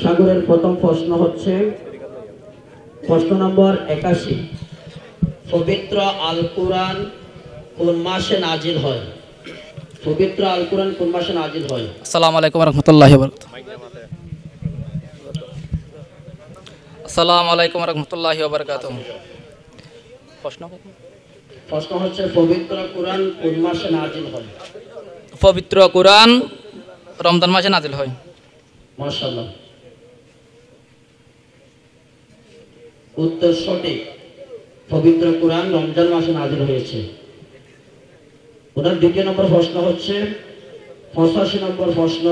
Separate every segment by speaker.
Speaker 1: সাগরের প্রথম প্রশ্ন হচ্ছে প্রশ্ন নম্বর 81। পবিত্র আল কুরআন কোন মাসে নাজিল হয়? পবিত্র আল কুরআন কোন মাসে নাজিল হয়?
Speaker 2: আসসালামু আলাইকুম ওয়া রাহমাতুল্লাহি ওয়া বারাকাতুহু। আসসালামু আলাইকুম ওয়া রাহমাতুল্লাহি ওয়া বারাকাতুহু।
Speaker 1: প্রশ্ন হচ্ছে পবিত্র কুরআন কোন মাসে নাজিল হয়?
Speaker 2: পবিত্র কুরআন রমজান মাসে নাজিল হয়।
Speaker 1: মাশাআল্লাহ, উত্তর সঠিক। পবিত্র কুরআন রমজান মাসে নাজিল হয়েছে। ওনার দ্বিতীয় নম্বর প্রশ্ন হচ্ছে 85 নম্বর প্রশ্ন,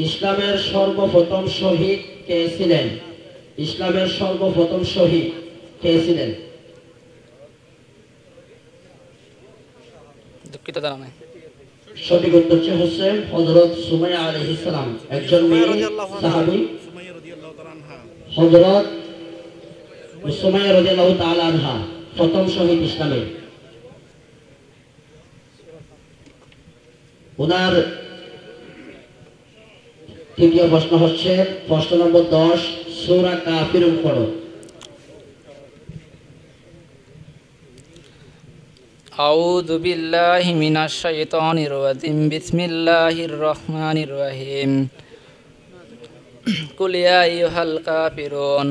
Speaker 1: ইসলামের সর্বপ্রথম শহীদ কে ছিলেন? ইসলামের সর্বপ্রথম শহীদ কে ছিলেন?
Speaker 2: দুঃখিত জানা নাই।
Speaker 1: সঠিক উত্তর হচ্ছে হযরত সুমাইয়া আলাইহিস সালাম, একজন মেয়ে সাহাবী। হযরত সুমাইয়া রাদিয়াল্লাহু তাআলা আনহা প্রথম শহীদ ইসলামের। ওনার তৃতীয় প্রশ্ন হচ্ছে প্রশ্ন নম্বর 10, সূরা কাফিরুন পড়ো।
Speaker 2: আউযু বিল্লাহি মিনাশ শাইতানির রাজিম। বিসমিল্লাহির রহমানির রহিম। কুল ইয়া আইয়ুহাল কাফিরুন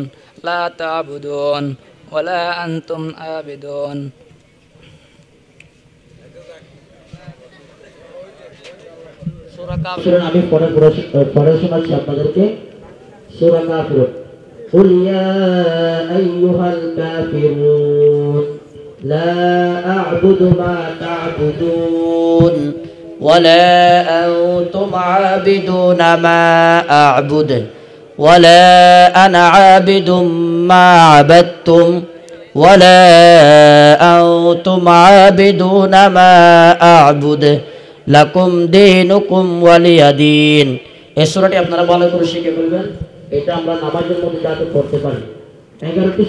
Speaker 2: লা তা'বুদুন ওয়া লা আনতুম আবিদুন। সূরা কাফিরুন
Speaker 1: আমি পড়ে শোনাচ্ছি আপনাদেরকে। সূরা কাফিরুন, কুল ইয়া আইয়ুহাল কাফিরুন লা আ'বুদু মা তা'বুদুন ওয়া লা আনতুম আবিদুনা মা আ'বুদু ওয়া লা আনা আবিদুম মা আবাদতুম ওয়া লা আনতুম আবিদুনা মা আ'বুদু লাকুম দীনুকুম ওয়ালিয়া দীন। এই সূরাটি আপনারা ভালো করে শিখে ফেলবেন। এটা আমরা নামাজের মধ্যে যাতে পড়তে পারি। 11টি